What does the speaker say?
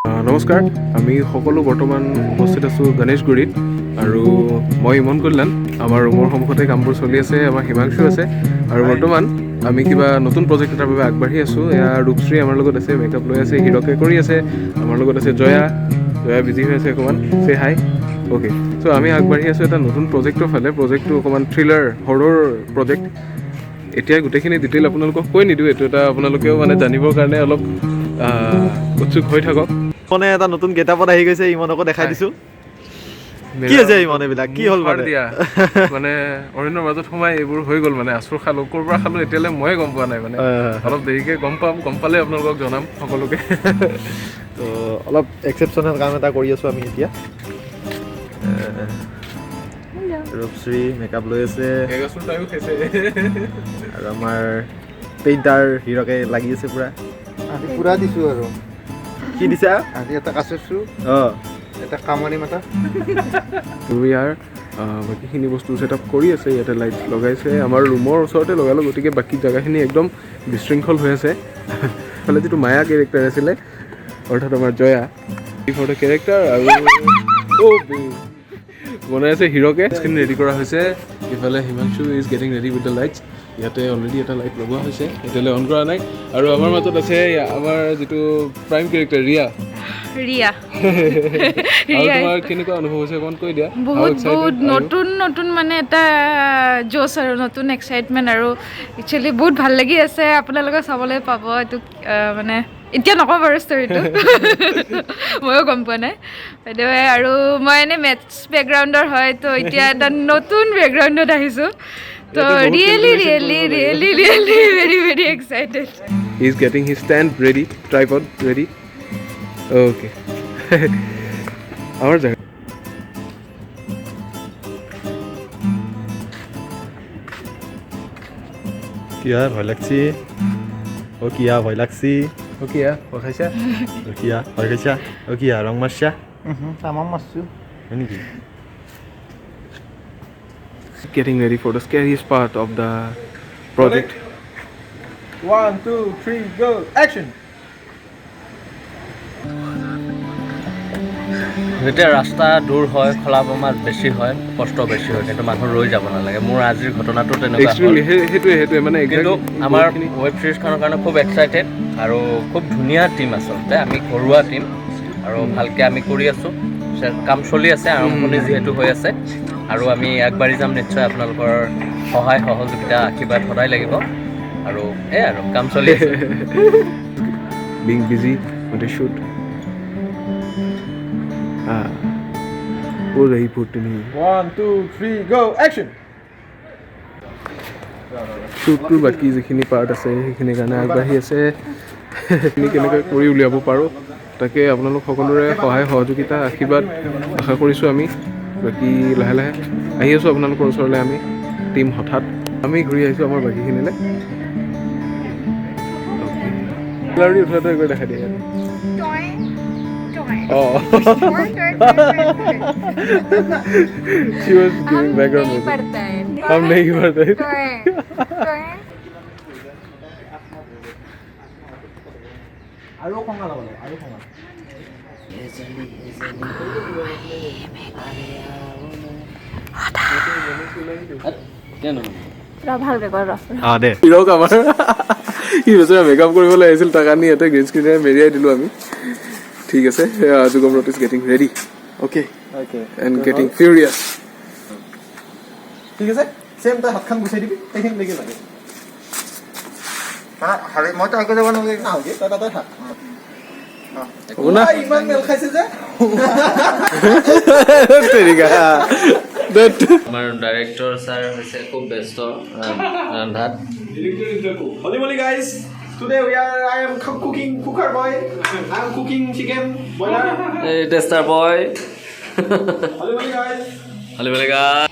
নমস্কাৰ, আমি সকলো বৰ্তমান উপস্থিত আছোঁ গণেশগুৰিত আৰু মই ইমন কল্যাণ। আমাৰ ৰুমৰ সন্মুখতে কামবোৰ চলি আছে, আমাৰ হিমাংশু আছে আৰু বৰ্তমান আমি কিবা নতুন প্ৰজেক্ট এটাৰ বাবে আগবাঢ়ি আছোঁ। এয়া ৰূপশ্ৰী আমাৰ লগত আছে, মেকআপ লৈ আছে, হিৰকে কৰি আছে, আমাৰ লগত আছে জয়া বিজি হৈ আছে অকণমান। চে হাই। অ'কে, চ' আমি আগবাঢ়ি আছোঁ এটা নতুন প্ৰজেক্টৰ ফালে। প্ৰজেক্টটো অকণমান থ্ৰিলাৰ হৰৰ প্ৰজেক্ট। এতিয়া গোটেইখিনি ডিটেইল আপোনালোকক কৈ নিদিওঁ, এইটো এটা আপোনালোকেও মানে জানিবৰ কাৰণে অলপ উৎসুক হৈ থাকক। মানে এটা নতুন গেটআপত আহি গৈছে, ইমনকো দেখাই দিছোঁ। কি হৈছে ইমন, এইবিলাক কি হ'ল মানে? মানে অৰণ্যৰ মাজত সোমাই এইবোৰ হৈ গ'ল মানে আচুৰ খালোঁ, ক'ৰ পৰা খালোঁ এতিয়ালৈ ময়ে গম পোৱা নাই মানে। অলপ দেৰিকৈ গম পাম, গম পালে আপোনালোকক জনাম সকলোকে। তো অলপ এক্সেপশ্যনেল কাম এটা কৰি আছোঁ আমি এতিয়া। ৰূপশ্ৰী মেকআপ লৈ আছে আৰু আমাৰ পেইণ্টাৰ হিৰকে লাগি আছে পুৰা। আজি পুৰা দিছোঁ আৰু কি দিছা? আজি এটা কাচেছোঁ, অঁ এটা কামনি মাথা। ইয়াৰ বাকীখিনি বস্তু ছেটআপ কৰি আছে, ইয়াতে লাইট লগাইছে, আমাৰ ৰুমৰ ওচৰতে লগালোঁ, গতিকে বাকী জেগাখিনি একদম বিশৃংখল হৈ আছে। ইফালে যিটো মায়া কেৰেক্টাৰ আছিলে, অৰ্থাৎ আমাৰ জয়া ঘৰতে কেৰেক্টাৰ আৰু বনাই আছে হিৰকে। স্ক্ৰীন ৰেডি কৰা হৈছে। ইফালে Himanshu is getting ready with the lights. ইয়াতে অলৰেডি এটা লাইট লগোৱা হৈছে, এতিয়ালৈ অন কৰা নাই। আৰু আমাৰ মাজত আছে আমাৰ যিটো প্ৰাইম কেৰেক্টাৰ ৰিয়া। তোমাৰ কেনেকুৱা অনুভৱ হৈছে অকণ কৈ দিয়া। বহুত নতুন মানে এটা জোচ আৰু নতুন এক্সাইটমেণ্ট আৰু একচুৱেলি বহুত ভাল লাগি আছে। আপোনালোকে চাবলৈ পাব এইটো মানে এতিয়া নকওঁ বাৰু ষ্টৰিটো, ময়ো গম পোৱা নাই বাইদেউ। আৰু মই এনেই মেথছ বেকগ্ৰাউণ্ডৰ হয়, তো এতিয়া এটা নতুন বেকগ্ৰাউণ্ডত আহিছোঁ, তো really very excited. He is getting his stand ready, tripod ready. Okay, আমাৰ জেগা কিয়া ভয় লাগছি? অ' কিয়া ভয় লাগছি? অ'কে, পঠাইছা অ' কিয়া ভয় খাইছা? অ' কিয়া ৰং মাৰছা? তামাম মাৰছোঁ। হয় নেকি? getting ready for the scariest part of the project. 1, 2, 3, go, action! যেতিয়া ৰাস্তা দূৰ হয়, খলা বমা বেছি হয়, কষ্ট বেছি হয়, কিন্তু মানুহ ৰৈ যাব নালাগে। মোৰ আজিৰ ঘটনাটো তেনেকুৱা হ'ল। সেইটোৱে মানে কিন্তু আমাৰ ৱেব ছিৰিজখনৰ কাৰণে খুব এক্সাইটেড আৰু খুব ধুনীয়া টিম আচলতে। আমি ঘৰুৱা টিম আৰু ভালকৈ আমি কৰি আছোঁ, কাম চলি আছে, আৰম্ভণি যিহেতু হৈ আছে আৰু আমি আগবাঢ়ি যাম নিশ্চয়। আপোনালোকৰ সহায় সহযোগিতা আশীৰ্বাদ সদায় লাগিব আৰু এই আৰু কাম চলি আছে। being busy with the shoot. वो रही फुटनी। 1, 2, 3, go, action! শ্বুটটোৰ বাকী যিখিনি পাৰ্ট আছে সেইখিনিৰ কাৰণে আগবাঢ়ি আছে। সেইখিনি কেনেকৈ কৰি উলিয়াব পাৰোঁ তাকে আপোনালোক সকলোৰে সহায় সহযোগিতা আশীৰ্বাদ আশা কৰিছোঁ আমি। বাকী লাহে লাহে আহি আছোঁ আপোনালোকৰ ওচৰলৈ। আমি টিম হঠাৎ আমি ঘূৰি আহিছোঁ আমাৰ বাকীখিনিলৈ। গ্যালাৰী ওচৰতে গৈ দেখাই দিয়ে। She was giving background music. हम नहीं पढ़ते। আৰু খঙা লগালো, আৰু খঙা। ভালকৈ কৰ দে হিৰক আমাৰ সি বেচেৰা মেকআপ কৰিবলৈ আহিছিল, তাক আনি ইয়াতে গ্ৰীণ স্ক্ৰীনেৰে মেৰিয়াই দিলোঁ আমি। ঠিক আছে, যুগমৰত is getting ready. Okay and getting furious. ঠিক আছে, চেম তই হাতখন গুচাই দিবি, সেইখিনি লাগি লাগে। মইতো আগে যাব নালাগে। নাহগে, তই তাতে থাক। হ'ব না? ইমান মেল খাইছে যে। আমাৰ ডাইৰেক্টৰ ছাৰ হৈছে খুব ব্যস্ত ৰন্ধাত। Holy moly guys, today I am cooker boy. I am cooking chicken boiler. এই টেষ্টাৰ বয়। Holy moly guys. হলি বলে গাই।